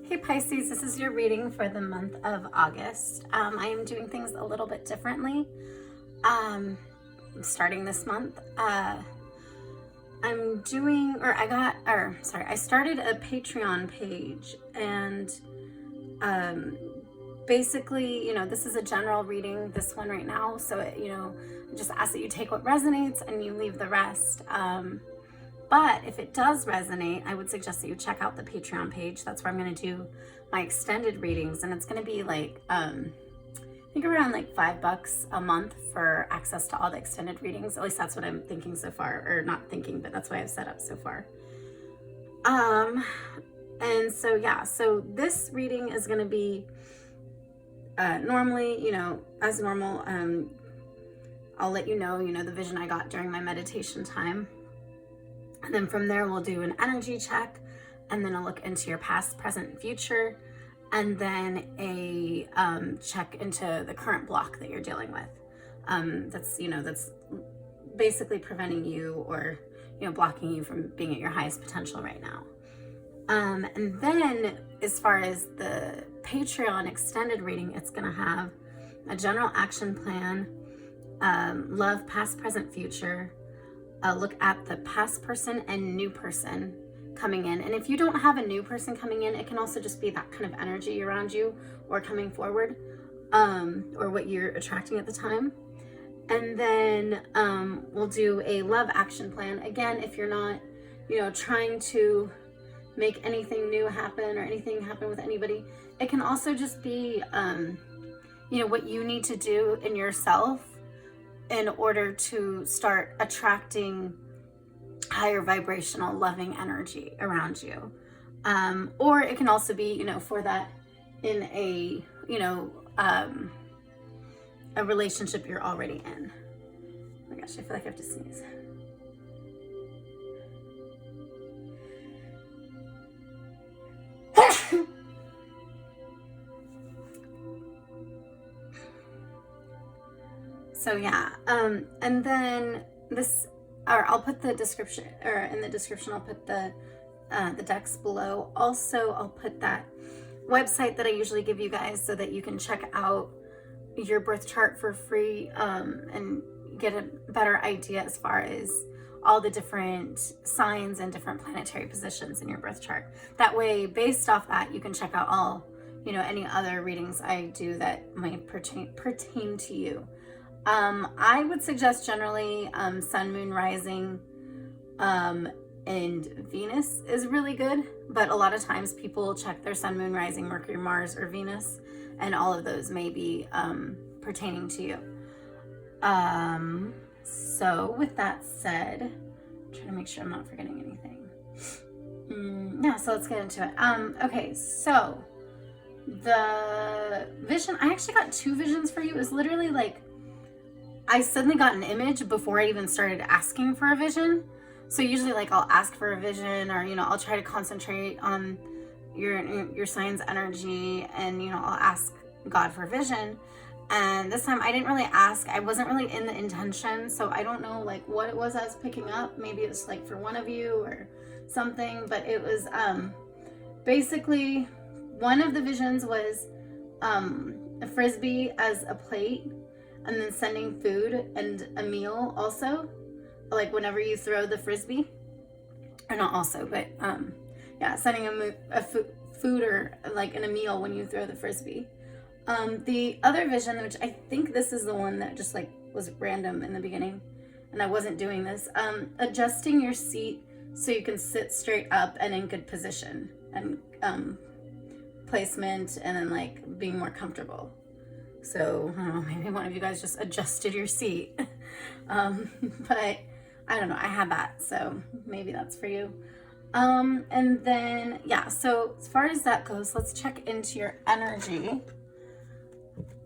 Hey Pisces, this is your reading for the month of August. I am doing things a little bit differently starting this month. I started a Patreon page, and basically, this is a general reading, this one right now, so I just ask that you take what resonates and you leave the rest. But if it does resonate, I would suggest that you check out the Patreon page. That's where I'm going to do my extended readings, and it's going to be like, I think around like $5 a month for access to all the extended readings. At least that's what I'm thinking so far, or not thinking, but that's what I've set up so far. And so, yeah, so this reading is going to be, normally, as normal, I'll let you know the vision I got during my meditation time. And then from there, we'll do an energy check, and then a look into your past, present, future, and then a check into the current block that you're dealing with. That's basically preventing you or, blocking you from being at your highest potential right now. And then as far as the Patreon extended reading, it's going to have a general action plan, love, past, present, future, a look at the past person and new person coming in. And if you don't have a new person coming in, it can also just be that kind of energy around you or coming forward, or what you're attracting at the time. And then we'll do a love action plan. Again, if you're not, trying to make anything new happen or anything happen with anybody, it can also just be, what you need to do in yourself in order to start attracting higher vibrational loving energy around you. Or it can also be, for that in a, a relationship you're already in. Oh my gosh, I feel like I have to sneeze. So yeah, and then this, or I'll put the description, or in the description, I'll put the decks below. Also, I'll put that website that I usually give you guys so that you can check out your birth chart for free, and get a better idea as far as all the different signs and different planetary positions in your birth chart. That way, based off that, you can check out all, any other readings I do that might pertain to you. I would suggest generally Sun, Moon, Rising, and Venus is really good, but a lot of times people check their Sun, Moon, Rising, Mercury, Mars, or Venus, and all of those may be pertaining to you. So with that said, I'm trying to make sure I'm not forgetting anything. Yeah, so let's get into it. Okay, so the vision, I actually got two visions for you. It was literally like, I suddenly got an image before I even started asking for a vision. So usually like I'll ask for a vision, or, I'll try to concentrate on your sign's energy, and, I'll ask God for a vision. And this time I didn't really ask. I wasn't really in the intention. So I don't know like what it was I was picking up. Maybe it was like for one of you or something, but it was basically one of the visions was a frisbee as a plate, and then sending food and a meal also, like whenever you throw the frisbee, or not also, but yeah, sending a food or like in a meal when you throw the frisbee. The other vision, which I think this is the one that just like was random in the beginning, and I wasn't doing this, adjusting your seat so you can sit straight up and in good position, and placement, and then like being more comfortable. So, I don't know, maybe one of you guys just adjusted your seat. But I don't know, I had that, so maybe that's for you. And then, yeah, so as far as that goes, let's check into your energy.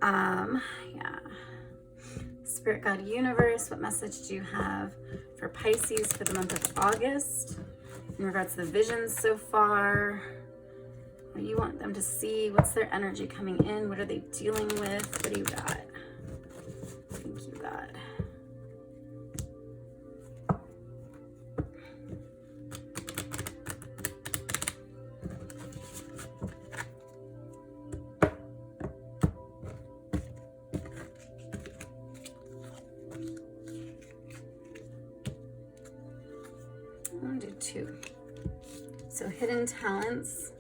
Yeah. Spirit, God, Universe, what message do you have for Pisces for the month of August in regards to the visions so far? What do you want them to see? What's their energy coming in? What are they dealing with? What do you got? Thank you, God. so hidden talents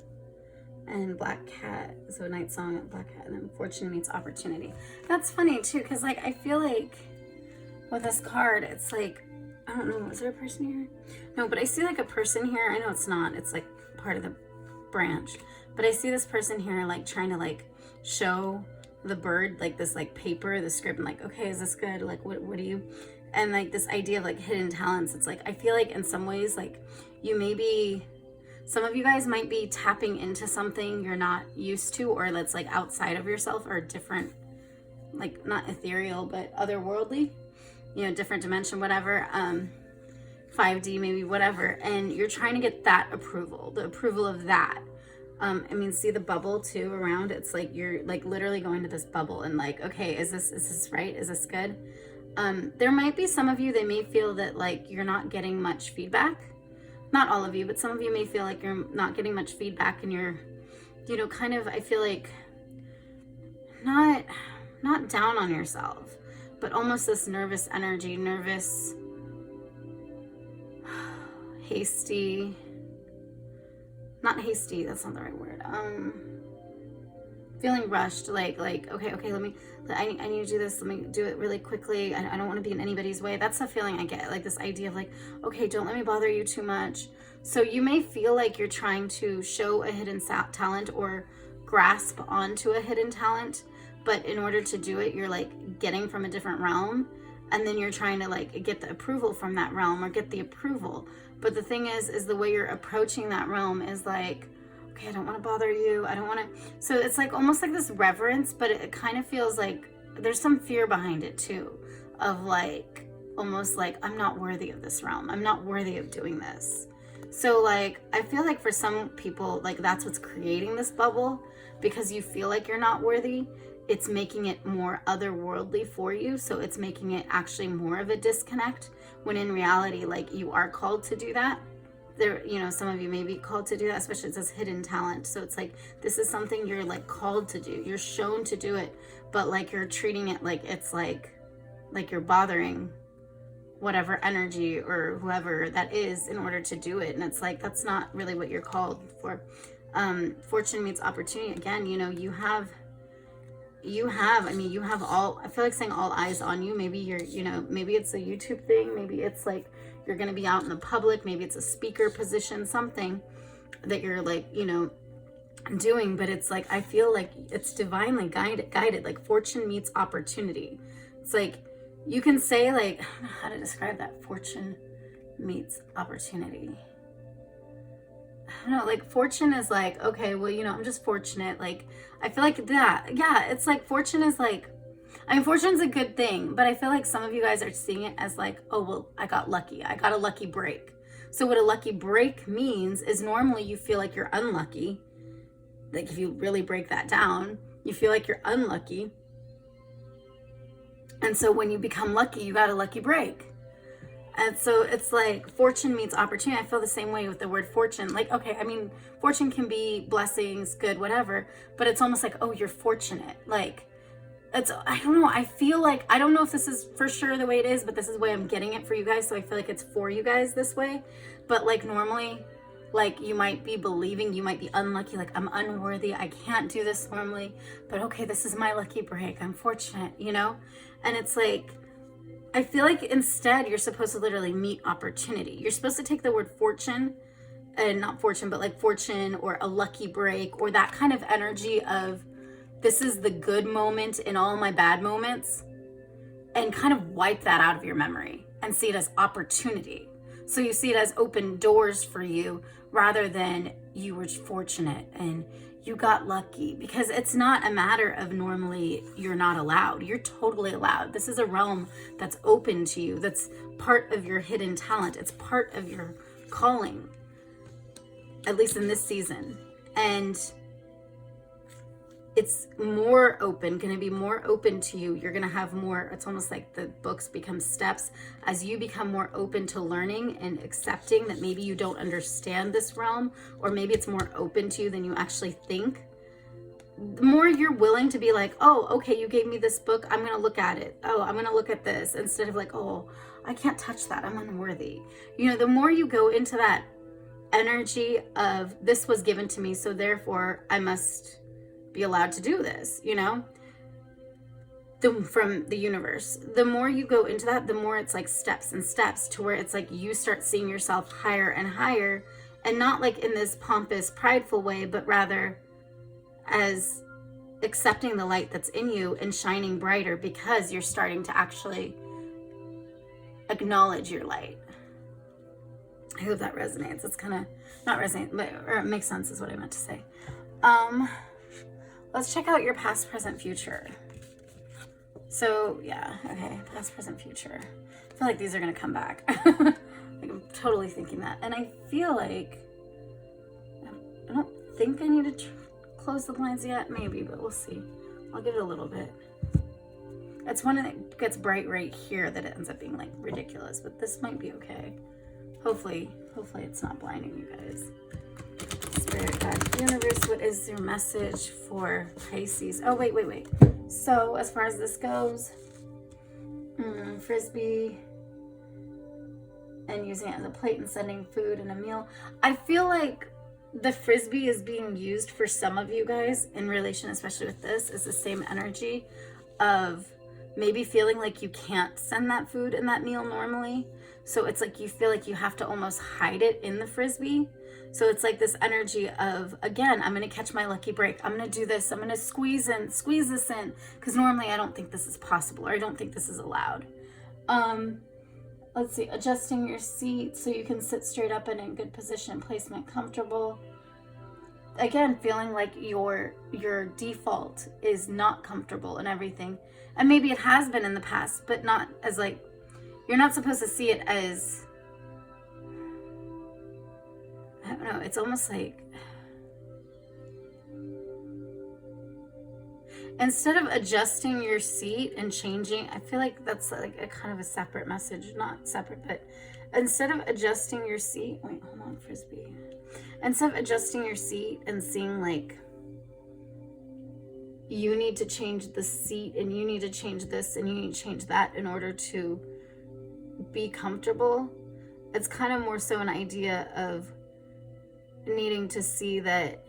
and black cat. So night song and black cat, and then fortune meets opportunity. That's funny too, because like I feel like with this card, it's like, I don't know, is there a person here? No, but I see like a person here. I know it's not, it's like part of the branch, but I see this person here like trying to like show the bird like this like paper, the script, and like, okay, is this good? Like what do you, and like this idea of like hidden talents. It's like, I feel like in some ways like you maybe, some of you guys might be tapping into something you're not used to, or that's like outside of yourself, or different, like not ethereal but otherworldly, you know, different dimension, whatever, 5D maybe, whatever, and you're trying to get that approval, the approval of that. I mean, see the bubble too around, it's like you're like literally going to this bubble and like, okay, is this right? Is this good? There might be some of you, they may feel that like you're not getting much feedback. Not all of you, but some of you may feel like you're not getting much feedback, and you're, you know, kind of, I feel like not down on yourself, but almost this nervous energy, nervous, hasty, not hasty, that's not the right word. Feeling rushed, like, okay, I need to do this, let me do it really quickly. I don't want to be in anybody's way. That's the feeling I get, like this idea of like, okay, don't let me bother you too much. So you may feel like you're trying to show a hidden talent or grasp onto a hidden talent, but in order to do it, you're like getting from a different realm, and then you're trying to like get the approval from that realm, or get the approval. But the thing is the way you're approaching that realm is like, okay, I don't want to bother you, I don't want to, so it's like almost like this reverence, but it kind of feels like there's some fear behind it too, of like, almost like, I'm not worthy of this realm, I'm not worthy of doing this. So like, I feel like for some people, like that's what's creating this bubble, because you feel like you're not worthy. It's making it more otherworldly for you, so it's making it actually more of a disconnect, when in reality, like you are called to do that. There, you know, some of you may be called to do that, especially it says hidden talent. So it's like, this is something you're like called to do. You're shown to do it, but like you're treating it like it's like you're bothering whatever energy or whoever that is in order to do it. And it's like, that's not really what you're called for. Fortune meets opportunity. Again, you know, you have all, I feel like saying all eyes on you. Maybe you're, you know, maybe it's a YouTube thing. Maybe it's like, you're going to be out in the public. Maybe it's a speaker position, something that you're like, you know, doing, but it's like, I feel like it's divinely guided, like fortune meets opportunity. It's like, you can say like, I don't know how to describe that. Fortune meets opportunity. I don't know, like fortune is like, okay, well, you know, I'm just fortunate. Like, I feel like that, yeah, it's like fortune is like, I mean, fortune's a good thing, but I feel like some of you guys are seeing it as like, oh, well, I got lucky. I got a lucky break. So what a lucky break means is normally you feel like you're unlucky. Like if you really break that down, you feel like you're unlucky. And so when you become lucky, you got a lucky break. And so it's like fortune meets opportunity. I feel the same way with the word fortune. Like, okay, I mean, fortune can be blessings, good, whatever, but it's almost like, oh, you're fortunate. Like, it's, I don't know, I feel like, I don't know if this is for sure the way it is, but this is the way I'm getting it for you guys, so I feel like it's for you guys this way. But like normally, like you might be believing, you might be unlucky, like I'm unworthy, I can't do this normally, but okay, this is my lucky break, I'm fortunate, you know? And it's like, I feel like instead you're supposed to literally meet opportunity. You're supposed to take the word fortune, and not fortune, but like fortune or a lucky break, or that kind of energy of, this is the good moment in all my bad moments, and kind of wipe that out of your memory and see it as opportunity. So you see it as open doors for you, rather than you were fortunate and you got lucky, because it's not a matter of normally you're not allowed. You're totally allowed. This is a realm that's open to you. That's part of your hidden talent. It's part of your calling, at least in this season. And it's more open, going to be more open to you. You're going to have more, it's almost like the books become steps as you become more open to learning and accepting that maybe you don't understand this realm, or maybe it's more open to you than you actually think. The more you're willing to be like, oh, okay, you gave me this book, I'm going to look at it. Oh, I'm going to look at this, instead of like, oh, I can't touch that, I'm unworthy. You know, the more you go into that energy of this was given to me, so therefore I must be allowed to do this, you know, from the universe. The more you go into that, the more it's like steps and steps, to where it's like you start seeing yourself higher and higher, and not like in this pompous, prideful way, but rather as accepting the light that's in you and shining brighter, because you're starting to actually acknowledge your light. I hope that resonates. It's kind of not resonate, but or it makes sense is what I meant to say. Let's check out your past, present, future. So yeah, okay, past, present, future. I feel like these are gonna come back. Like, I'm totally thinking that, and I feel like I don't think I need to close the blinds yet. Maybe, but we'll see. I'll give it a little bit. It's when it gets bright right here that it ends up being like ridiculous, but this might be okay. Hopefully it's not blinding you guys. Spirit guide, universe, what is your message for Pisces? Oh, wait. So as far as this goes, frisbee and using it as a plate and sending food and a meal. I feel like the frisbee is being used for some of you guys in relation, especially with this, is the same energy of maybe feeling like you can't send that food and that meal normally. So it's like you feel like you have to almost hide it in the frisbee. So it's like this energy of, again, I'm going to catch my lucky break. I'm going to do this. I'm going to squeeze this in. Because normally I don't think this is possible, or I don't think this is allowed. Let's see, adjusting your seat so you can sit straight up and in good position, placement comfortable. Again, feeling like your default is not comfortable and everything. And maybe it has been in the past, but not as like, you're not supposed to see it as, I don't know, it's almost like, instead of adjusting your seat and changing, I feel like that's like a kind of a separate message, not separate, but instead of adjusting your seat, wait, hold on, frisbee. Instead of adjusting your seat and seeing like, you need to change the seat and you need to change this and you need to change that in order to be comfortable, it's kind of more so an idea of needing to see that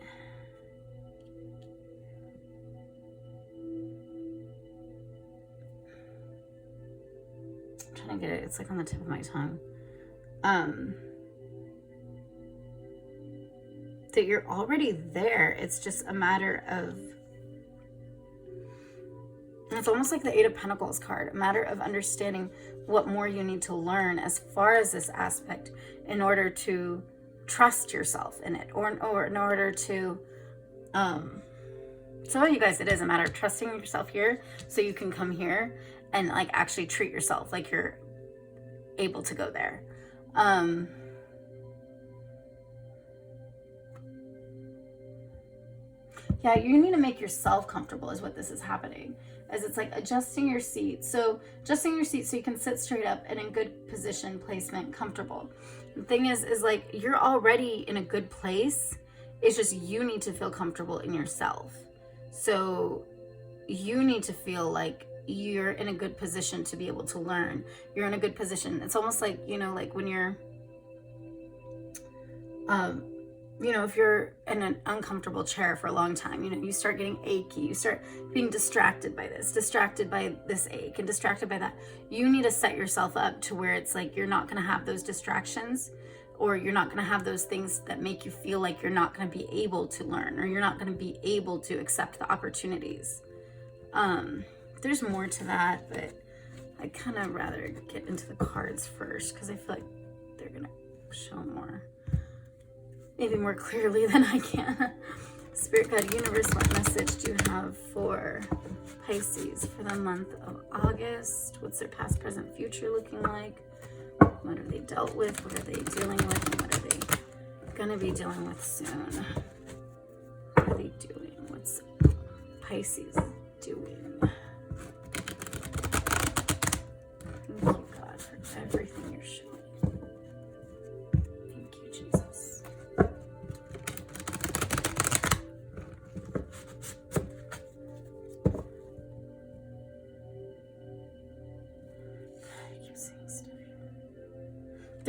I'm trying to get it, it's like on the tip of my tongue, that you're already there. It's just a matter of, and it's almost like the Eight of Pentacles card, a matter of understanding what more you need to learn as far as this aspect in order to trust yourself in it, or in order to, so you guys, it is a matter of trusting yourself here so you can come here and like actually treat yourself like you're able to go there. Yeah, you need to make yourself comfortable is what this is happening. As it's like adjusting your seat. So adjusting your seat so you can sit straight up and in good position, placement, comfortable. The thing is like you're already in a good place. It's just you need to feel comfortable in yourself. So you need to feel like you're in a good position to be able to learn. You're in a good position. It's almost like, you know, like when you're, you know, if you're in an uncomfortable chair for a long time, you know, you start getting achy, you start being distracted by this ache and distracted by that. You need to set yourself up to where it's like you're not going to have those distractions, or you're not going to have those things that make you feel like you're not going to be able to learn, or you're not going to be able to accept the opportunities. There's more to that, but I kind of rather get into the cards first because I feel like they're going to show more. Maybe more clearly than I can. Spirit guide, universe, what message do you have for Pisces for the month of August? What's their past, present, future looking like? What are they dealt with? What are they dealing with? And what are they going to be dealing with soon? What are they doing? What's Pisces doing? Thank you, God, for everything you're showing. Thank you, Jesus.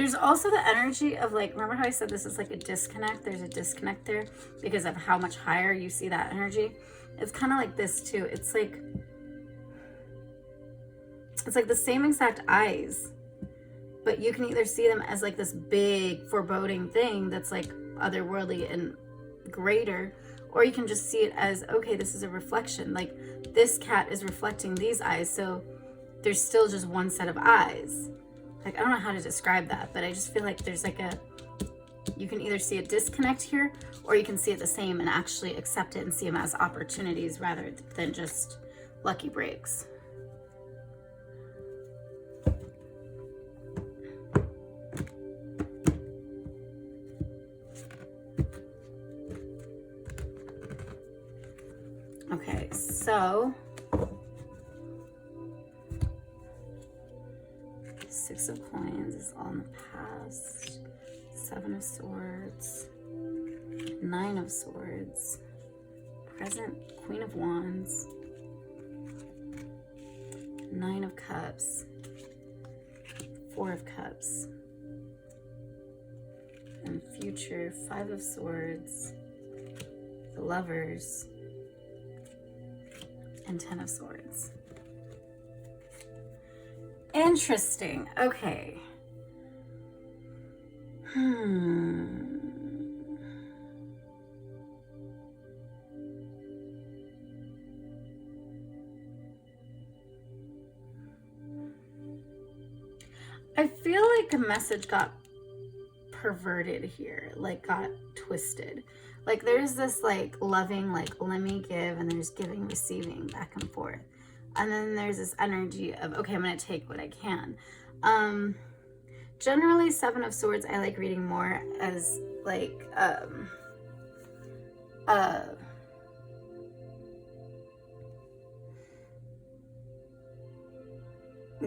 There's also the energy of like, remember how I said this is like a disconnect? There's a disconnect there because of how much higher you see that energy. It's kind of like this too. It's like the same exact eyes, but you can either see them as like this big foreboding thing that's like otherworldly and greater, or you can just see it as, okay, this is a reflection. Like this cat is reflecting these eyes, so there's still just one set of eyes. Like, I don't know how to describe that, but I just feel like there's like you can either see a disconnect here, or you can see it the same and actually accept it and see them as opportunities rather than just lucky breaks. Okay, so Six of Coins is all in the past. Seven of Swords. Nine of Swords. Present, Queen of Wands. Nine of Cups. Four of Cups. And future, Five of Swords. The Lovers. And Ten of Swords. Interesting. Okay. I feel like a message got perverted here, like got twisted. Like there's this like loving, like let me give, and there's giving, receiving, back and forth. And then there's this energy of, okay, I'm going to take what I can. Generally, Seven of Swords, I like reading more as like,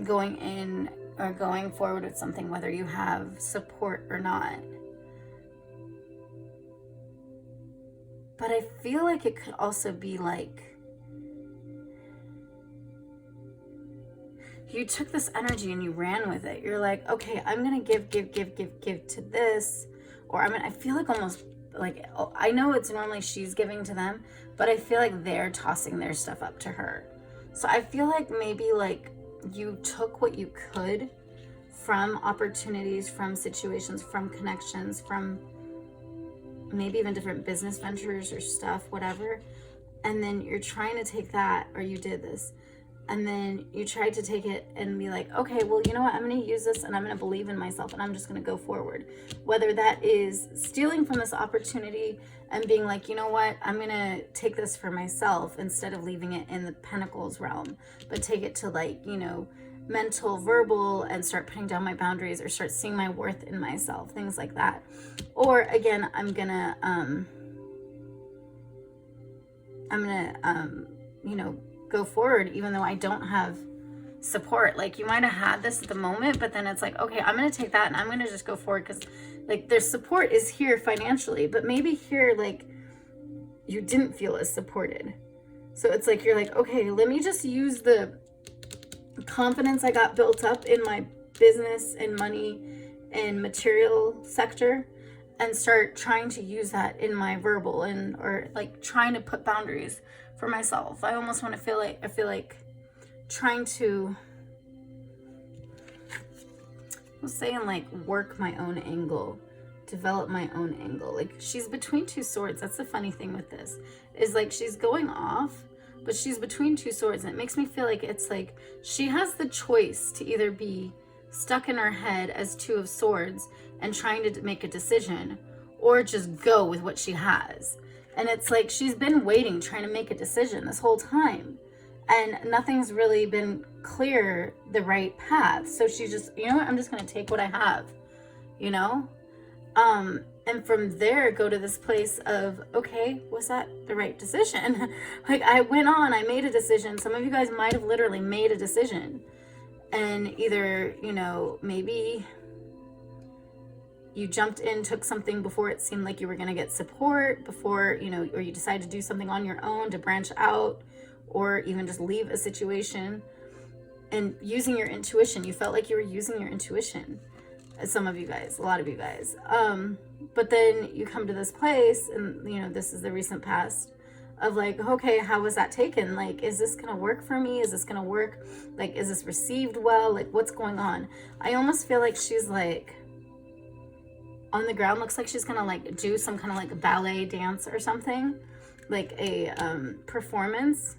going in or going forward with something, whether you have support or not. But I feel like it could also be like, you took this energy and you ran with it. You're like, okay, I'm going to give to this. Or I feel like almost like, I know it's normally she's giving to them, but I feel like they're tossing their stuff up to her. So I feel like maybe like you took what you could from opportunities, from situations, from connections, from maybe even different business ventures or stuff, whatever. And then you're trying to take that, or you did this. And then you tried to take it and be like, okay, well, you know what? I'm going to use this and I'm going to believe in myself and I'm just going to go forward. Whether that is stealing from this opportunity and being like, you know what? I'm going to take this for myself instead of leaving it in the Pentacles realm, but take it to like, you know, mental, verbal, and start putting down my boundaries or start seeing my worth in myself, things like that. Or again, I'm going to, you know, go forward even though I don't have support. Like you might have had this at the moment, but then it's like, okay, I'm going to take that and I'm going to just go forward because like their support is here financially, but maybe here like you didn't feel as supported. So it's like you're like, okay, let me just use the confidence I got built up in my business and money and material sector and start trying to use that in my verbal and or like trying to put boundaries for myself. I almost want to feel like trying to, I'm saying like work my own angle, develop my own angle. Like she's between two swords. That's the funny thing with this is like she's going off, but she's between two swords. And it makes me feel like it's like she has the choice to either be stuck in her head as Two of Swords and trying to make a decision or just go with what she has. And it's like she's been waiting, trying to make a decision this whole time. And nothing's really been clear the right path. So she's just, you know what, I'm just going to take what I have, you know? And from there, go to this place of, okay, was that the right decision? Like I went on, I made a decision. Some of you guys might have literally made a decision. And either, you know, maybe you jumped in, took something before it seemed like you were going to get support, before, you know, or you decided to do something on your own to branch out or even just leave a situation and using your intuition. You felt like you were using your intuition. Some of you guys, a lot of you guys. But then you come to this place, and you know, this is the recent past of like, okay, how was that taken? Like, is this gonna work for me? Is this gonna work? Like, is this received well? Like, what's going on? I almost feel like she's like on the ground, looks like she's gonna like do some kind of like ballet dance or something, like a performance.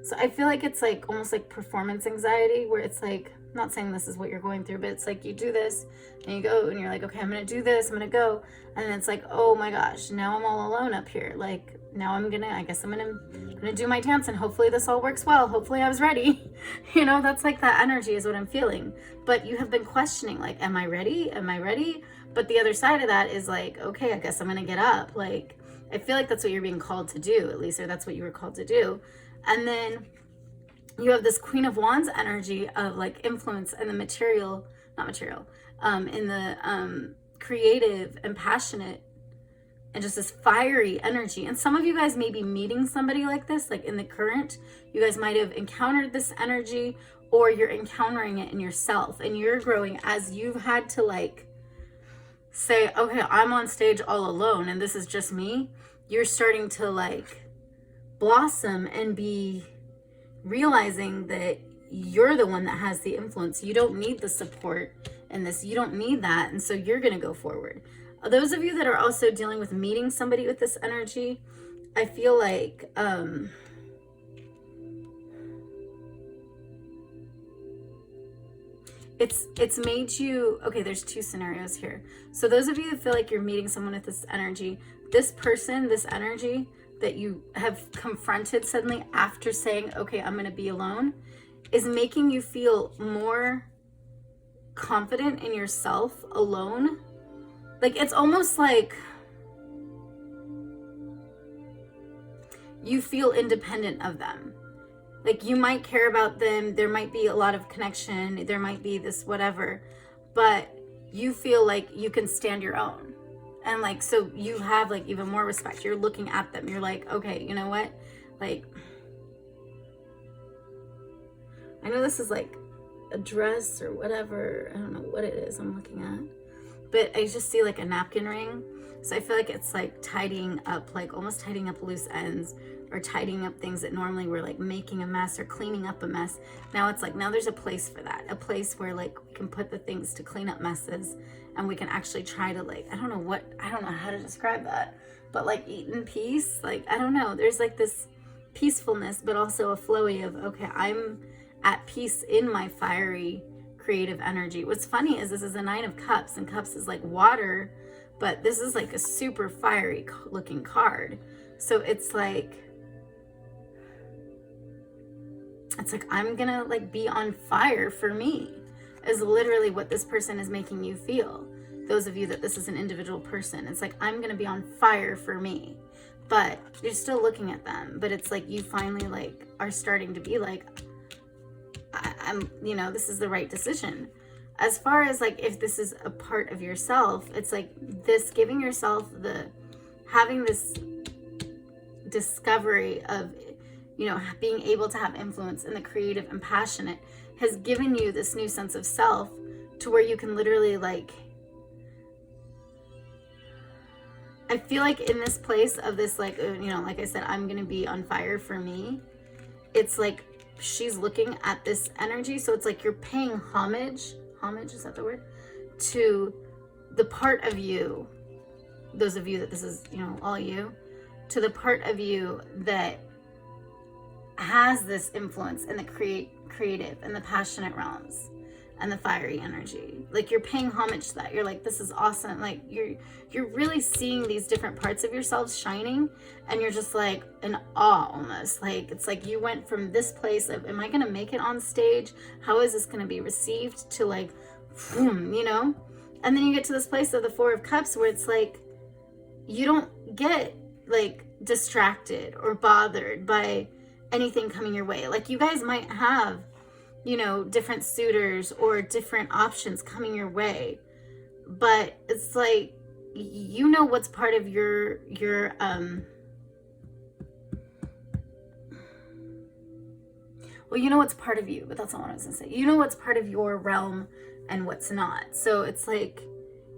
So I feel like it's like almost like performance anxiety, where it's like, I'm not saying this is what you're going through, but it's like you do this and you go and you're like, okay, I'm gonna do this, I'm gonna go, and then it's like, oh my gosh, now I'm all alone up here. Like, now I'm gonna do my dance, and hopefully this all works well. Hopefully I was ready. You know, that's like that energy is what I'm feeling. But you have been questioning, like, am I ready? Am I ready? But the other side of that is like, okay, I guess I'm gonna get up. Like, I feel like that's what you're being called to do, at least, or that's what you were called to do. And then you have this Queen of Wands energy of like influence and the material, not material, in the creative and passionate, and just this fiery energy. And some of you guys may be meeting somebody like this, like in the current, you guys might have encountered this energy, or you're encountering it in yourself, and you're growing as you've had to like say, okay, I'm on stage all alone and this is just me. You're starting to like blossom and be realizing that you're the one that has the influence. You don't need the support in this. You don't need that. And so you're going to go forward. Those of you that are also dealing with meeting somebody with this energy, I feel like it's made you, okay, there's two scenarios here. So those of you that feel like you're meeting someone with this energy, this person, this energy that you have confronted suddenly after saying, okay, I'm going to be alone, is making you feel more confident in yourself alone. Like, it's almost like you feel independent of them. Like, you might care about them. There might be a lot of connection. There might be this whatever, but you feel like you can stand your own. And like, so you have like even more respect. You're looking at them. You're like, okay, you know what? Like, I know this is like a dress or whatever. I don't know what it is I'm looking at, but I just see like a napkin ring. So I feel like it's like tidying up, like almost tidying up loose ends, or tidying up things that normally were like making a mess or cleaning up a mess. Now it's like, now there's a place for that, a place where like we can put the things to clean up messes, and we can actually try to like, I don't know how to describe that, but like eat in peace. Like, I don't know, there's like this peacefulness, but also a flowy of, okay, I'm at peace in my fiery creative energy. What's funny is this is a 9 of Cups, and Cups is like water, but this is like a super fiery looking card. So it's like I'm gonna like be on fire for me, is literally what this person is making you feel. Those of you that this is an individual person, it's like, I'm gonna be on fire for me. But you're still looking at them, but it's like you finally like are starting to be like, I'm, you know, this is the right decision. As far as like, if this is a part of yourself, it's like this giving yourself having this discovery of, you know, being able to have influence in the creative and passionate has given you this new sense of self, to where you can literally like, I feel like in this place of this, like, you know, like I said, I'm going to be on fire for me. It's like she's looking at this energy. So it's like you're paying homage, is that the word? To the part of you, those of you that this is, you know, all you, to the part of you that has this influence in the creative and the passionate realms and the fiery energy. Like, you're paying homage to that. You're like, this is awesome. Like, you're really seeing these different parts of yourselves shining, and you're just like in awe almost. Like, it's like you went from this place of, am I gonna make it on stage? How is this gonna be received? To like, you know? And then you get to this place of the 4 of Cups, where it's like you don't get like distracted or bothered by anything coming your way. Like, you guys might have, you know, different suitors or different options coming your way, but it's like, you know, what's part of your well, you know what's part of you, but that's not what I was gonna say. You know what's part of your realm and what's not. So it's like,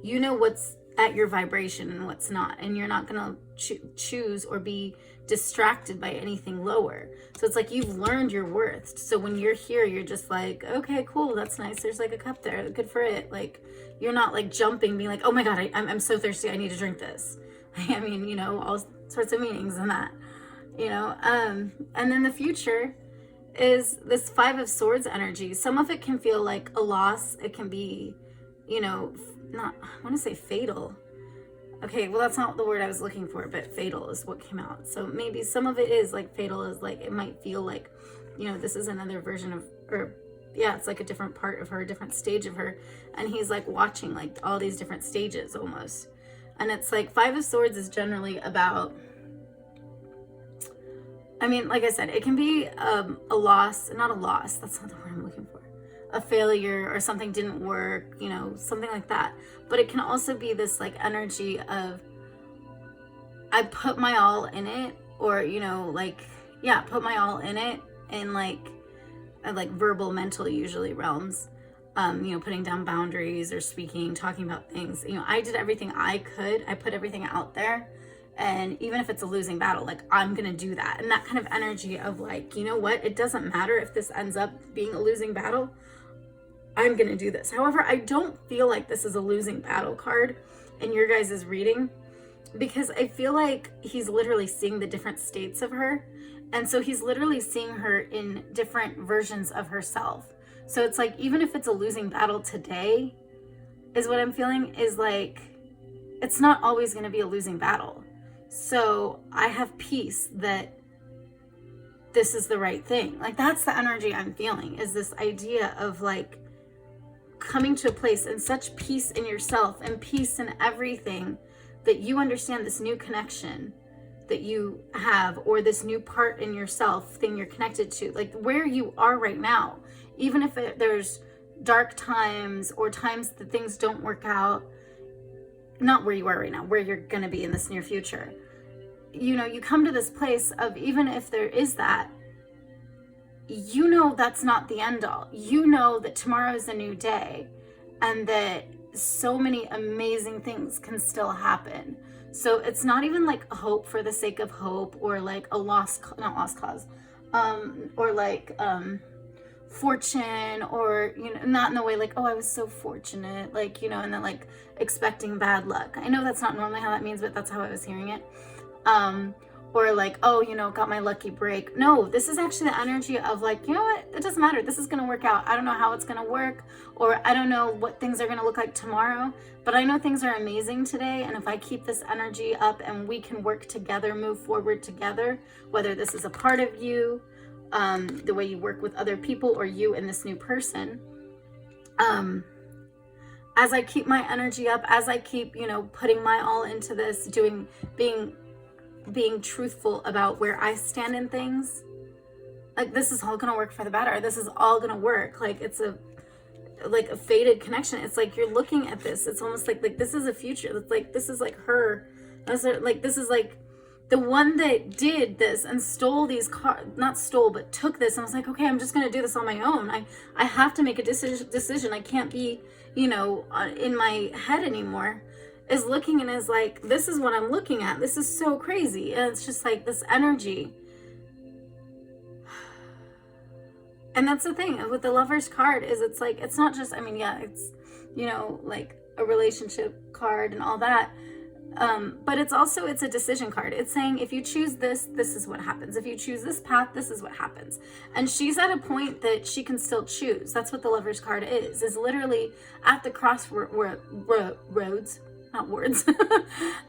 you know what's at your vibration and what's not, and you're not going to choose or be distracted by anything lower. So it's like you've learned your worth. So when you're here, you're just like, okay, cool, that's nice, there's like a cup there, good for it. Like, you're not like jumping, being like, oh my god, I'm so thirsty, I need to drink this. I mean, you know, all sorts of meanings in that, you know. And then the future is this Five of Swords energy. Some of it can feel like a loss. It can be, you know, not, I want to say fatal. Okay, well, that's not the word I was looking for, but fatal is what came out. So maybe some of it is like fatal, is like, it might feel like, you know, this is another version of, or yeah, it's like a different part of her, a different stage of her. And he's like watching like all these different stages almost. And it's like Five of Swords is generally about, I mean, like I said, it can be a loss, not a loss, that's not the word I'm looking for. A failure, or something didn't work, you know, something like that. But it can also be this like energy of, I put my all in it, or, you know, like, yeah, put my all in it, in like verbal, mental, usually realms, you know, putting down boundaries or speaking, talking about things. You know, I did everything I could. I put everything out there. And even if it's a losing battle, like, I'm going to do that. And that kind of energy of like, you know what? It doesn't matter if this ends up being a losing battle. I'm going to do this. However, I don't feel like this is a losing battle card in your guys' reading, because I feel like he's literally seeing the different states of her. And so he's literally seeing her in different versions of herself. So it's like, even if it's a losing battle today, is what I'm feeling, is like, it's not always going to be a losing battle. So I have peace that this is the right thing. Like, that's the energy I'm feeling, is this idea of like coming to a place in such peace in yourself and peace in everything, that you understand this new connection that you have, or this new part in yourself thing you're connected to, like where you are right now, even if there's dark times or times that things don't work out, not where you are right now, where you're going to be in this near future. You know, you come to this place of, even if there is that, you know, that's not the end all. You know that tomorrow is a new day, and that so many amazing things can still happen. So it's not even like hope for the sake of hope, or like a not lost cause, or like fortune, or, you know, not in the way like, oh, I was so fortunate, like, you know, and then like expecting bad luck. I know that's not normally how that means, but that's how I was hearing it. Or like, oh, you know, got my lucky break. No, this is actually the energy of like, you know what, it doesn't matter, this is going to work out. I don't know how it's going to work, or I don't know what things are going to look like tomorrow, but I know things are amazing today. And if I keep this energy up and we can work together, move forward together, whether this is a part of you, the way you work with other people, or you and this new person, as I keep my energy up, as I keep, you know, putting my all into this, being truthful about where I stand in things, like, this is all gonna work for the better. This is all gonna work. Like, it's a fated connection. It's like, you're looking at this, it's almost like this is a future. It's like, this is like her, like, this is like the one that did this and stole these cards, not stole, but took this and was like, okay, I'm just gonna do this on my own. I have to make a decision. I can't be, you know, in my head anymore. Is looking and is like, this is what I'm looking at. This is so crazy. And it's just like this energy. And that's the thing with the Lover's card, is it's like, it's not just, I mean, yeah, it's, you know, like a relationship card and all that. But it's also, it's a decision card. It's saying, if you choose this, this is what happens. If you choose this path, this is what happens. And she's at a point that she can still choose. That's what the Lover's card is literally at the crossroads. Not words.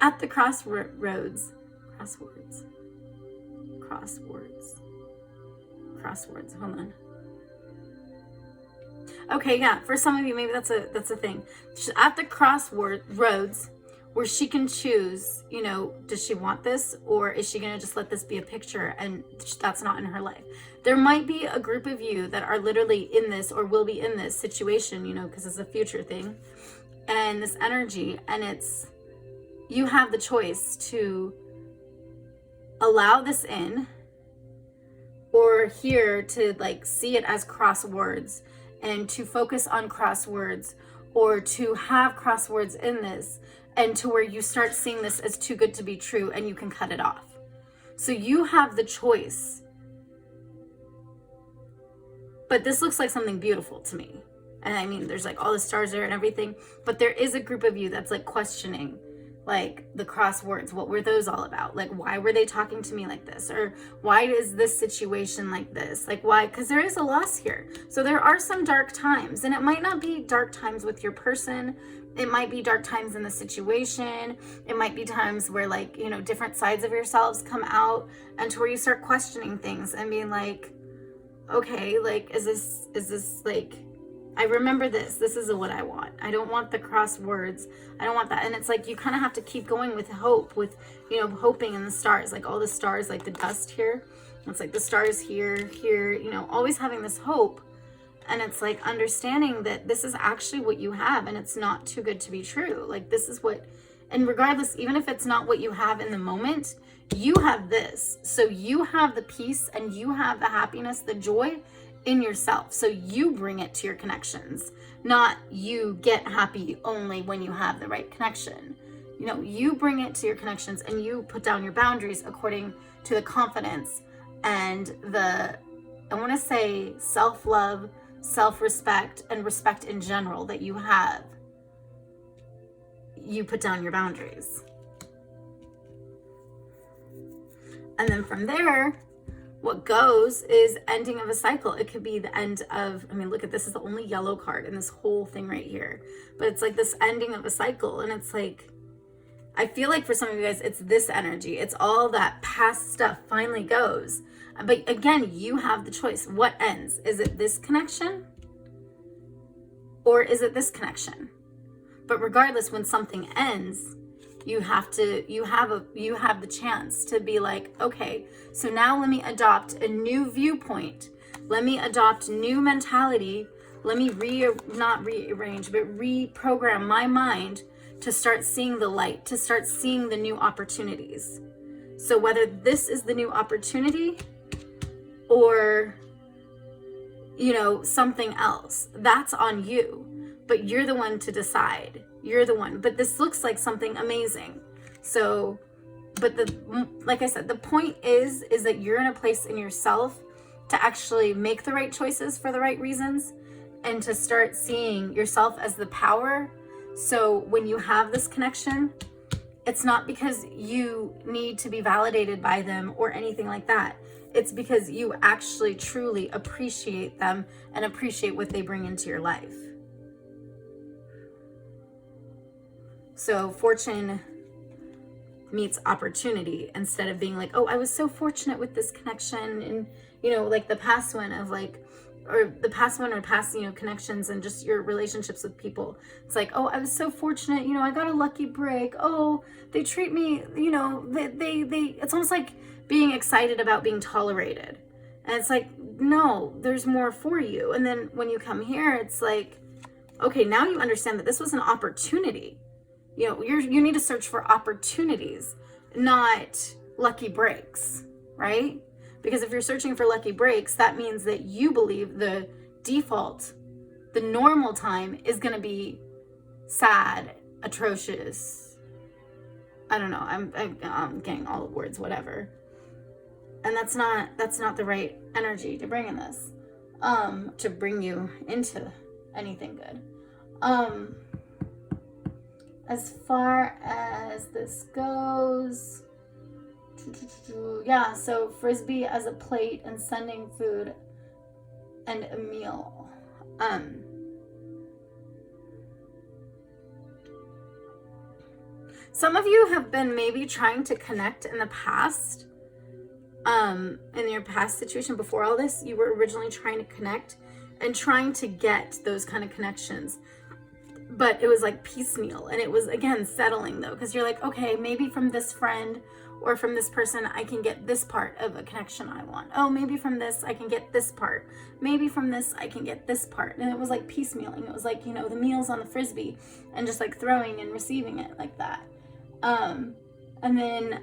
At the crossroads. Hold on. Okay, yeah. For some of you, maybe that's a thing. She's at the crossroads where she can choose. You know, does she want this, or is she gonna just let this be a picture and that's not in her life? There might be a group of you that are literally in this, or will be in this situation. You know, because it's a future thing. And this energy, and it's, you have the choice to allow this in, or here to like see it as crosswords and to focus on crosswords, or to have crosswords in this, and to where you start seeing this as too good to be true and you can cut it off. So you have the choice. But this looks like something beautiful to me. And I mean, there's like all the stars there and everything, but there is a group of you that's like questioning, like the crosswords. What were those all about? Like, why were they talking to me like this? Or why is this situation like this? Like, why? Because there is a loss here. So there are some dark times, and it might not be dark times with your person. It might be dark times in the situation. It might be times where, like, you know, different sides of yourselves come out, and to where you start questioning things and being like, okay, like, is this like, I remember this is what I want. I don't want the crosswords. I don't want that. And it's like, you kind of have to keep going with hope, with, you know, hoping in the stars, like all the stars, like the dust here. It's like the stars here, you know, always having this hope. And it's like understanding that this is actually what you have, and it's not too good to be true. Like, this is what, and regardless, even if it's not what you have in the moment, you have this. So you have the peace, and you have the happiness, the joy in yourself. So you bring it to your connections, not you get happy only when you have the right connection. You know, you bring it to your connections, and you put down your boundaries according to the confidence and the, I want to say, self-love, self-respect, and respect in general that you have. You put down your boundaries. And then from there, what goes is ending of a cycle. It could be the end of, I mean, look at this, is the only yellow card in this whole thing right here. But it's like this ending of a cycle. And it's like, I feel like for some of you guys, it's this energy. It's all that past stuff finally goes. But again, you have the choice. What ends? Is it this connection? Or is it this connection? But regardless, when something ends, you have the chance to be like, okay, so now let me adopt a new viewpoint. Let me adopt new mentality. Let me not rearrange, but reprogram my mind to start seeing the light, to start seeing the new opportunities. So whether this is the new opportunity or, you know, something else, that's on you. But you're the one to decide. You're the one. But this looks like something amazing. So, but like I said, the point is that you're in a place in yourself to actually make the right choices for the right reasons, and to start seeing yourself as the power. So when you have this connection, it's not because you need to be validated by them or anything like that. It's because you actually truly appreciate them and appreciate what they bring into your life. So fortune meets opportunity, instead of being like, oh, I was so fortunate with this connection. And, you know, like the past one of like, or past, you know, connections and just your relationships with people. It's like, oh, I was so fortunate, you know, I got a lucky break. Oh, they treat me, you know, they it's almost like being excited about being tolerated. And it's like, no, there's more for you. And then when you come here, it's like, okay, now you understand that this was an opportunity. You know, you need to search for opportunities, not lucky breaks, right? Because if you're searching for lucky breaks, that means that you believe the default, the normal time is going to be sad, atrocious. I don't know. I'm getting all the words, whatever. And that's not the right energy to bring in this, to bring you into anything good. As far as this goes, yeah, so frisbee as a plate and sending food and a meal. Some of you have been maybe trying to connect in the past, in your past situation before all this. You were originally trying to connect and trying to get those kind of connections. But it was like piecemeal, and it was, again, settling though, because you're like, okay, maybe from this friend or from this person I can get this part of a connection I want. Oh, maybe from this I can get this part. Maybe from this I can get this part. And it was like piecemealing. It was like, you know, the meals on the frisbee and just like throwing and receiving it like that. And then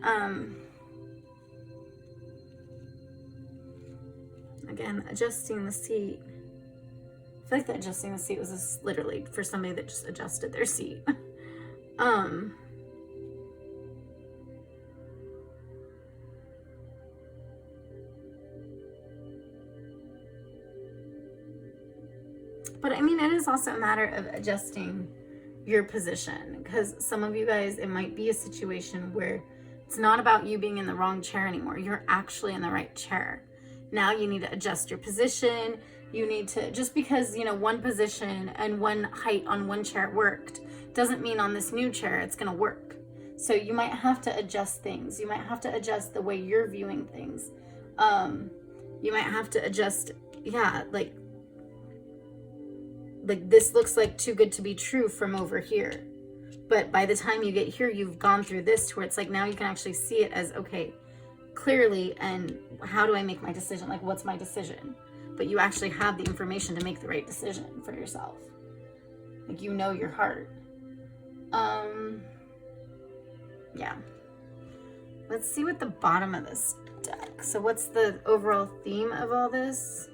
again, adjusting the seat I feel like the adjusting the seat was just literally for somebody that just adjusted their seat. But I mean, it is also a matter of adjusting your position, because some of you guys, it might be a situation where it's not about you being in the wrong chair anymore. You're actually in the right chair. Now you need to adjust your position. You need to, just because, you know, one position and one height on one chair worked, doesn't mean on this new chair it's going to work. So you might have to adjust things. You might have to adjust the way you're viewing things. You might have to adjust, yeah, like this looks like too good to be true from over here. But by the time you get here, you've gone through this to where it's like, now you can actually see it as, okay, clearly, and how do I make my decision? Like, what's my decision? But you actually have the information to make the right decision for yourself. Like, you know your heart. Yeah. Let's see what the bottom of this deck. So what's the overall theme of all this?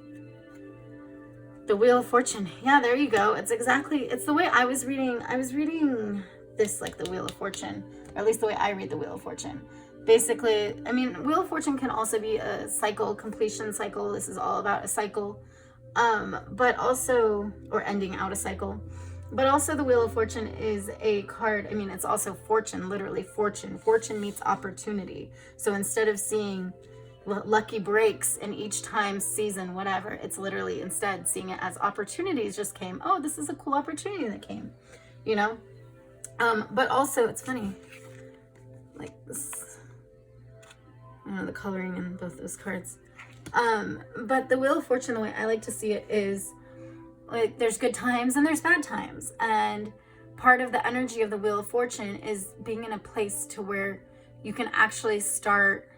The Wheel of Fortune. Yeah, there you go. It's the way I was reading this, like the Wheel of Fortune, or at least the way I read the Wheel of Fortune. Basically, I mean, Wheel of Fortune can also be a cycle, completion cycle. This is all about a cycle, but also, or ending out a cycle. But also the Wheel of Fortune is a card. I mean, it's also fortune, literally fortune. Fortune meets opportunity. So instead of seeing lucky breaks in each time, season, whatever, it's literally instead seeing it as opportunities just came. Oh, this is a cool opportunity that came, you know? But also it's funny, like this, you know, the coloring in both those cards. But the Wheel of Fortune, the way I like to see it is, like, there's good times and there's bad times. And part of the energy of the Wheel of Fortune is being in a place to where you can actually start,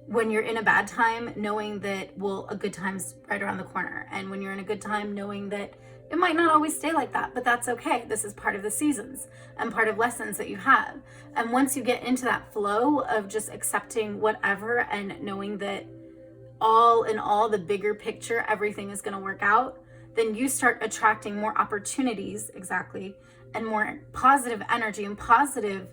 when you're in a bad time, knowing that, well, a good time's right around the corner. And when you're in a good time, knowing that it might not always stay like that, but that's okay. This is part of the seasons and part of lessons that you have. And once you get into that flow of just accepting whatever and knowing that all in all, the bigger picture, everything is going to work out, then you start attracting more opportunities, exactly, and more positive energy and positive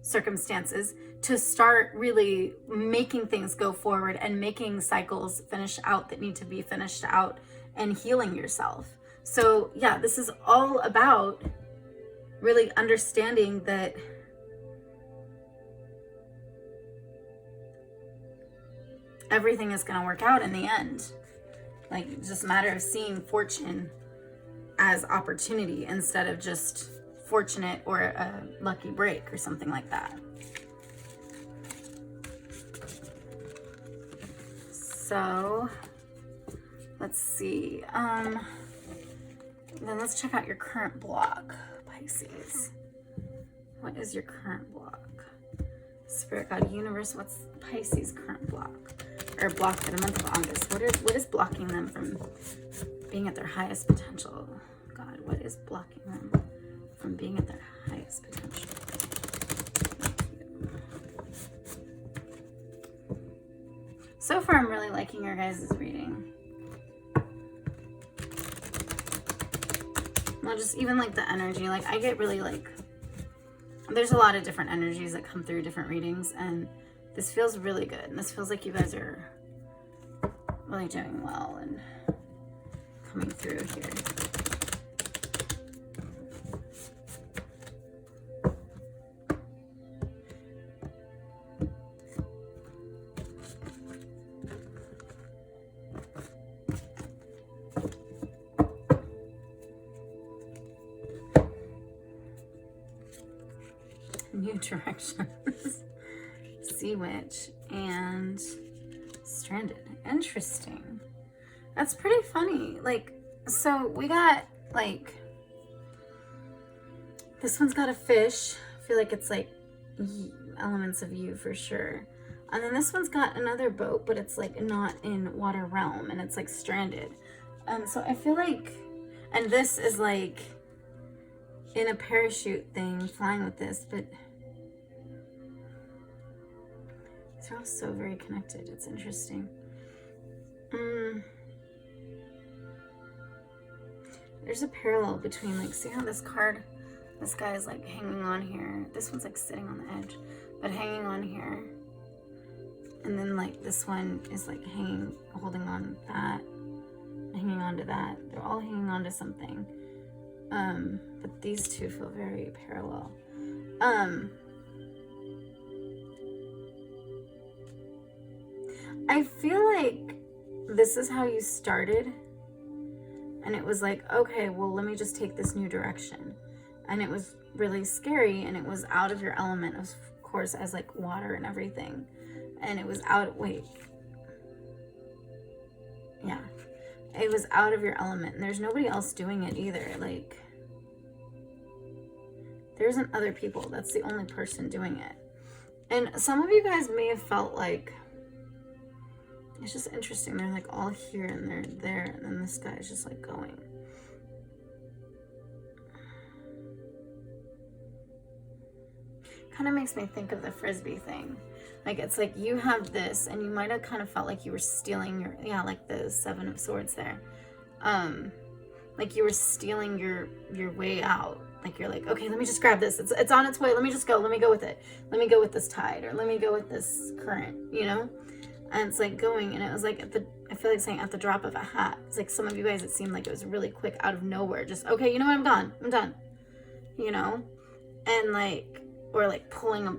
circumstances to start really making things go forward and making cycles finish out that need to be finished out and healing yourself. So yeah, this is all about really understanding that everything is going to work out in the end. Like, it's just a matter of seeing fortune as opportunity instead of just fortunate or a lucky break or something like that. So let's see. Then let's check out your current block, Pisces. What is your current block? Spirit, God, universe, what's Pisces' current block? Or block for the month of August. What is blocking them from being at their highest potential? God, what is blocking them from being at their highest potential? So far, I'm really liking your guys' reading. Well, just even like the energy, like I get really like, there's a lot of different energies that come through different readings, and this feels really good. And this feels like you guys are really doing well and coming through here. New directions. Sea Witch and Stranded. Interesting. That's pretty funny. Like, so we got like, this one's got a fish. I feel like it's like elements of you for sure. And then this one's got another boat, but it's like not in water realm and it's like stranded. So I feel like, and this is like in a parachute thing, flying with this, but they're all so very connected. It's interesting. there's a parallel between, like, see how this card, this guy is like hanging on here. This one's like sitting on the edge, but hanging on here. And then like this one is like holding on that, hanging on to that. They're all hanging on to something. But these two feel very parallel. I feel like this is how you started. And it was like, okay, well, let me just take this new direction. And it was really scary, and it was out of your element, of course, as like water and everything. And it was it was out of your element. And there's nobody else doing it either. Like, there isn't other people. That's the only person doing it. And some of you guys may have felt like, it's just interesting. They're like all here and they're there, and then this guy is just like going. Kind of makes me think of the Frisbee thing. Like, it's like you have this, and you might have kind of felt like you were stealing your, like the Seven of Swords there. Like you were stealing your way out. Like you're like, okay, let me just grab this. It's on its way. Let me just go. Let me go with it. Let me go with this tide, or let me go with this current, you know? And it's like going, and it was like I feel like saying at the drop of a hat. It's like some of you guys, it seemed like it was really quick out of nowhere. Just, okay, you know what? I'm done. You know? And like, or like pulling a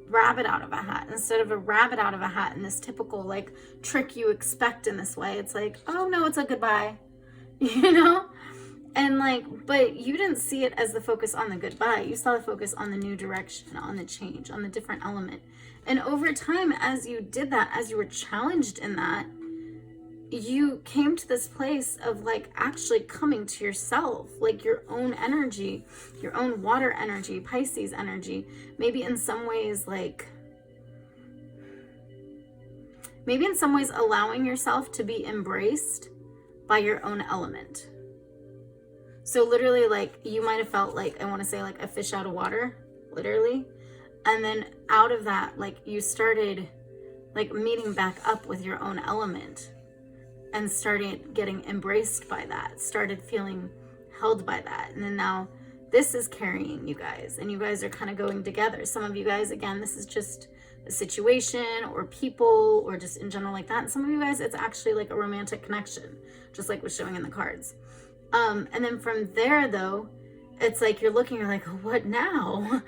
rabbit out of a hat instead of a rabbit out of a hat in this typical like trick you expect in this way. It's like, oh no, it's a goodbye, you know? And like, but you didn't see it as the focus on the goodbye. You saw the focus on the new direction, on the change, on the different element. And over time, as you did that, as you were challenged in that, you came to this place of like actually coming to yourself, like your own energy, your own water energy, Pisces energy. Maybe in some ways, allowing yourself to be embraced by your own element. So literally, like, you might have felt like, I want to say like a fish out of water, literally. And then out of that, like, you started like meeting back up with your own element and started getting embraced by that, started feeling held by that. And then now this is carrying you guys, and you guys are kind of going together. Some of you guys, again, this is just a situation or people or just in general like that. And some of you guys, it's actually like a romantic connection, just like was showing in the cards. And then from there though, it's like you're looking, you're like, what now?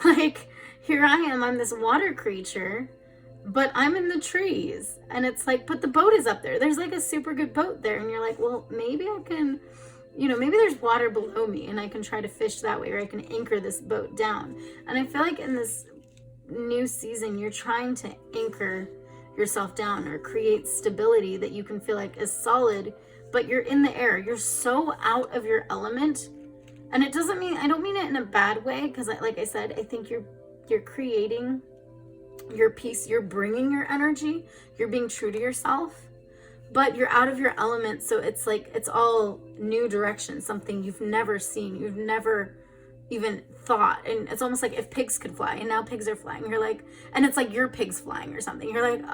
Like, here I am, I'm this water creature, but I'm in the trees. And it's like, but the boat is up there. There's like a super good boat there. And you're like, well, maybe I can, maybe there's water below me and I can try to fish that way, or I can anchor this boat down. And I feel like in this new season, you're trying to anchor yourself down or create stability that you can feel like is solid, but you're in the air. You're so out of your element. And it doesn't mean, I don't mean it in a bad way, because like I said, I think you're creating your peace, you're bringing your energy, you're being true to yourself, but you're out of your element. So it's like, it's all new direction, something you've never seen, you've never even thought. And it's almost like if pigs could fly, and now pigs are flying. You're like, and it's like your pig's flying or something. You're like,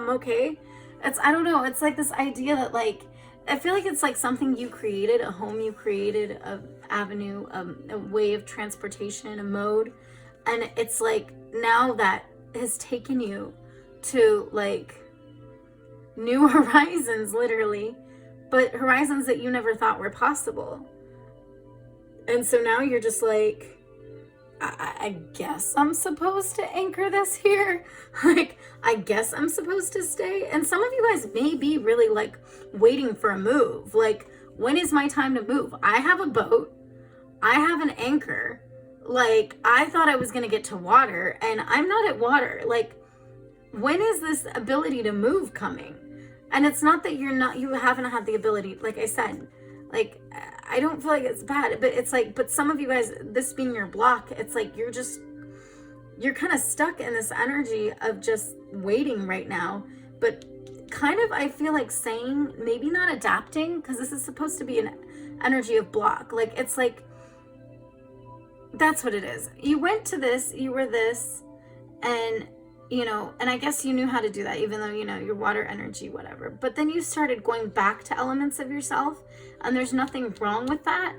okay. I don't know. It's like this idea that like, I feel like it's like something you created, a home you created, a avenue, a way of transportation, a mode. And it's like now that has taken you to like new horizons, literally, but horizons that you never thought were possible. And so now you're just like, I guess I'm supposed to anchor this here. Like, I guess I'm supposed to stay. And some of you guys may be really like waiting for a move. Like, when is my time to move? I have a boat. I have an anchor. Like, I thought I was going to get to water, and I'm not at water. Like, when is this ability to move coming? And it's not that you haven't had the ability, like I said, like, I don't feel like it's bad, but it's like, but some of you guys, this being your block, it's like, you're kind of stuck in this energy of just waiting right now, but kind of, I feel like saying, maybe not adapting, because this is supposed to be an energy of block. Like, it's like, that's what it is. You went to this, you were this, and you know, and I guess you knew how to do that, even though, you know, your water energy, whatever. But then you started going back to elements of yourself, and there's nothing wrong with that.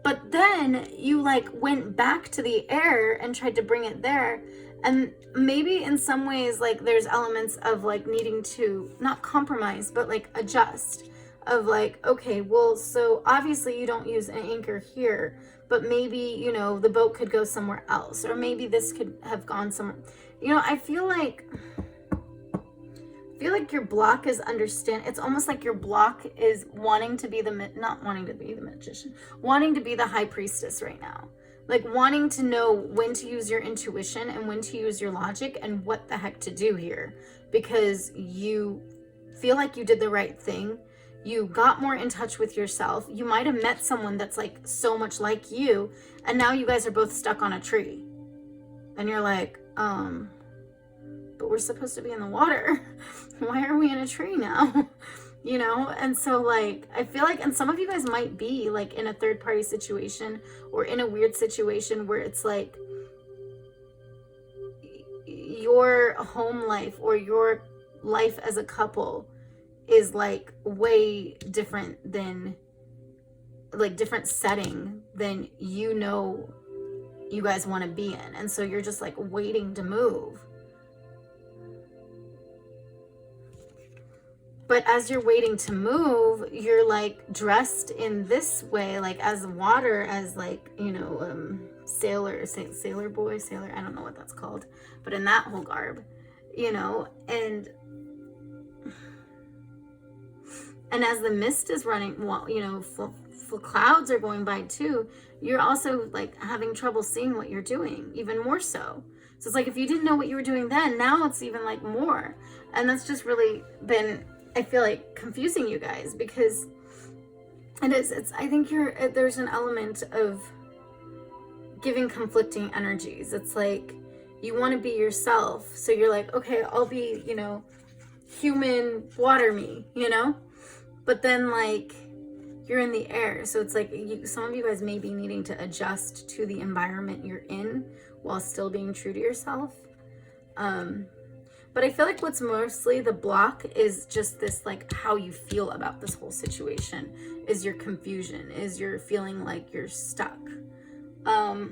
But then you like went back to the air and tried to bring it there. And maybe in some ways, like there's elements of like needing to not compromise, but like adjust of like, okay, well, so obviously you don't use an anchor here, but maybe, you know, the boat could go somewhere else, or maybe this could have gone somewhere. You know, I feel like your block is it's almost like your block is wanting to be not wanting to be the magician, wanting to be the high priestess right now. Like wanting to know when to use your intuition and when to use your logic and what the heck to do here, because you feel like you did the right thing. You got more in touch with yourself. You might have met someone that's like so much like you, and now you guys are both stuck on a tree. And you're like, but we're supposed to be in the water. Why are we in a tree now? You know? And so like, I feel like, and some of you guys might be like in a third party situation or in a weird situation where it's like your home life or your life as a couple is like way different than like different setting than you know you guys want to be in. And so you're just like waiting to move. But as you're waiting to move, you're like dressed in this way, like as water, as like, you know, sailor boy, I don't know what that's called, but in that whole garb, you know, and as the mist is running, well, you know, full clouds are going by too, you're also like having trouble seeing what you're doing, even more so. So it's like, if you didn't know what you were doing then, now it's even like more. And that's just really been, I feel like, confusing you guys, because I think there's an element of giving conflicting energies. It's like, you want to be yourself. So you're like, okay, I'll be, you know, human water me, you know? But then like, you're in the air. So it's like, some of you guys may be needing to adjust to the environment you're in while still being true to yourself. But I feel like what's mostly the block is just this, like, how you feel about this whole situation, is your confusion, is your feeling like you're stuck. I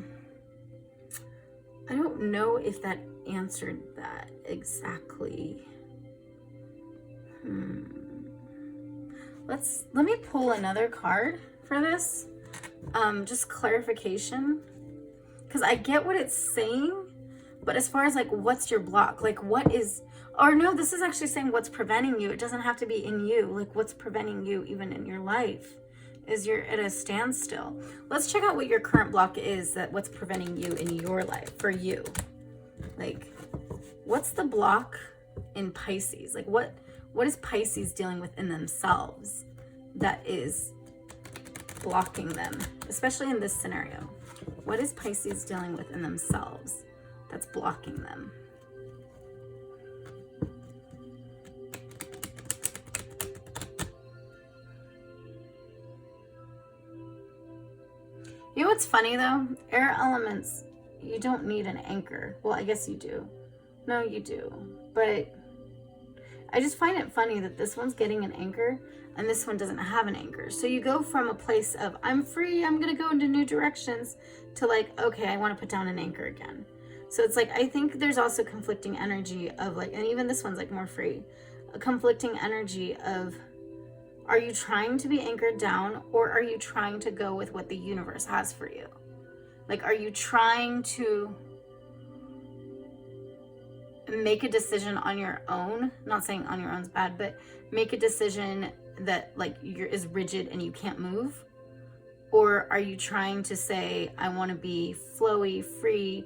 don't know if that answered that exactly. Let me pull another card for this. Just clarification, because I get what it's saying. But as far as like, what's your block? Like what is, or no, this is actually saying what's preventing you. It doesn't have to be in you. Like what's preventing you even in your life is you're at a standstill. Let's check out what your current block is, that what's preventing you in your life for you. Like what's the block in Pisces? Like what is Pisces dealing with in themselves that is blocking them, especially in this scenario? What is Pisces dealing with in themselves that's blocking them? You know what's funny though? Air elements, you don't need an anchor. Well, I guess you do. No, you do. But I just find it funny that this one's getting an anchor and this one doesn't have an anchor. So you go from a place of, I'm free, I'm gonna go into new directions, to like, okay, I wanna put down an anchor again. So it's like, I think there's also conflicting energy of like, and even this one's like more free, a conflicting energy of, are you trying to be anchored down, or are you trying to go with what the universe has for you? Like, are you trying to make a decision on your own? Not saying on your own's bad, but make a decision that like is rigid and you can't move? Or are you trying to say, I want to be flowy, free,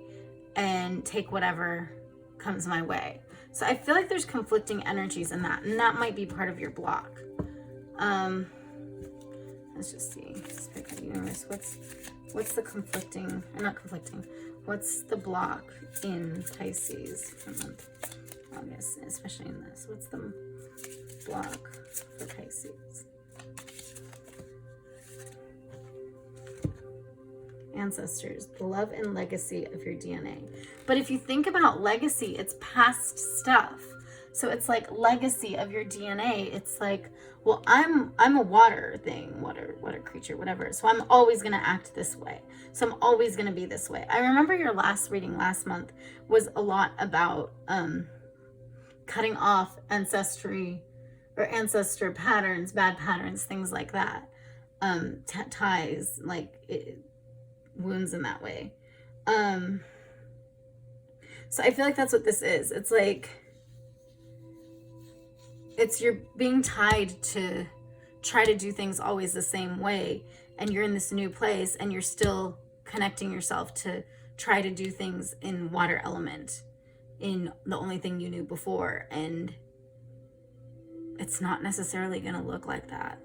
and take whatever comes my way? So I feel like there's conflicting energies in that, and that might be part of your block. Let's just see. Let's pick up universe. What's the conflicting, or not conflicting, what's the block in Pisces for month August, especially in this? What's the block for Pisces? ancestors, the love and legacy of your DNA. But if you think about legacy, it's past stuff. So it's like legacy of your DNA. It's like, well, I'm a water thing, water creature, whatever. So I'm always going to act this way. So I'm always going to be this way. I remember your last reading last month was a lot about cutting off ancestry or ancestor patterns, bad patterns, things like that. Ties, like wounds in that way. So I feel like that's what this is. It's like, it's you're being tied to try to do things always the same way, and you're in this new place and you're still connecting yourself to try to do things in water element, in the only thing you knew before, and it's not necessarily going to look like that.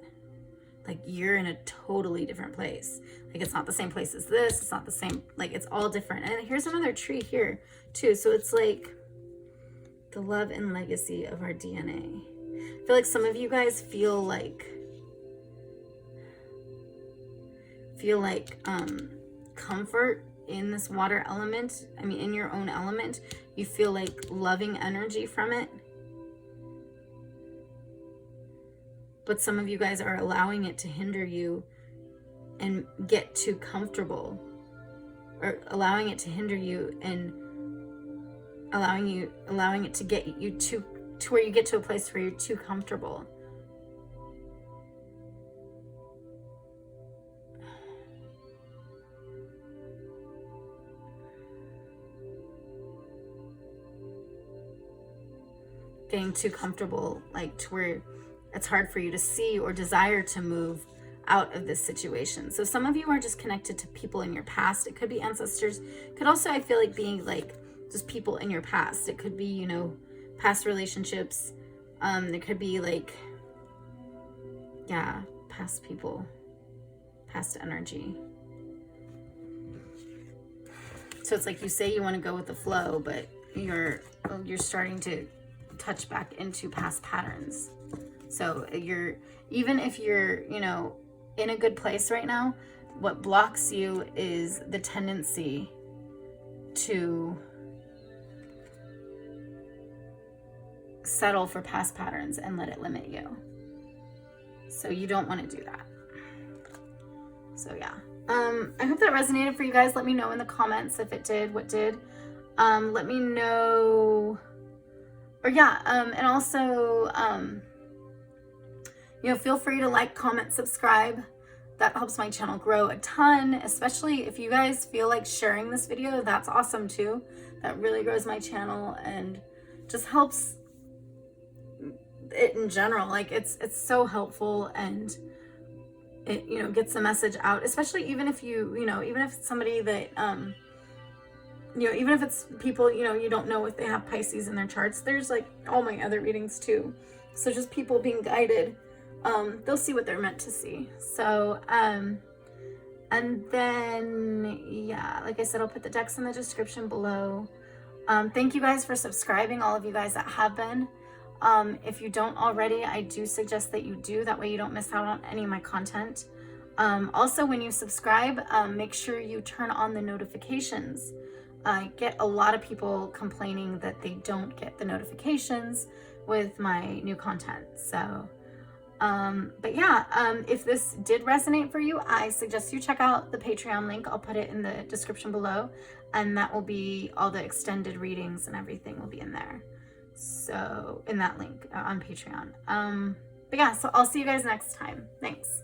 Like, you're in a totally different place. Like, it's not the same place as this. It's not the same, like, it's all different. And here's another tree here too. So it's like the love and legacy of our DNA. I feel like some of you guys feel like comfort in this water element. I mean, in your own element, you feel like loving energy from it. But some of you guys are allowing it to hinder you and get too comfortable, or allowing it to hinder you and allowing it to get you to where you get to a place where you're too comfortable. Getting too comfortable, like to where it's hard for you to see or desire to move out of this situation. So some of you are just connected to people in your past. It could be ancestors. It could also, I feel like, being like just people in your past. It could be, you know, past relationships. It could be like, yeah, past people, past energy. So it's like you say you want to go with the flow, but you're starting to touch back into past patterns. So even if you're, you know, in a good place right now, what blocks you is the tendency to settle for past patterns and let it limit you. So you don't want to do that. So yeah. I hope that resonated for you guys. Let me know in the comments if it did, what did. Let me know. Or yeah, and also, you know, feel free to like, comment, subscribe. That helps my channel grow a ton, especially if you guys feel like sharing this video. That's awesome too. That really grows my channel and just helps it in general. Like, it's so helpful, and it, you know, gets the message out, especially even if you know, even if it's somebody that, you know, even if it's people, you know, you don't know if they have Pisces in their charts. There's like all my other readings too. So just people being guided, they'll see what they're meant to see. So, and then, yeah, like I said, I'll put the decks in the description below. Thank you guys for subscribing, all of you guys that have been. If you don't already, I do suggest that you do. That way you don't miss out on any of my content. Also, when you subscribe, make sure you turn on the notifications. I get a lot of people complaining that they don't get the notifications with my new content. So, but yeah, if this did resonate for you, I suggest you check out the Patreon link. I'll put it in the description below, and that will be all the extended readings and everything will be in there. So in that link on Patreon. But yeah, so I'll see you guys next time. Thanks.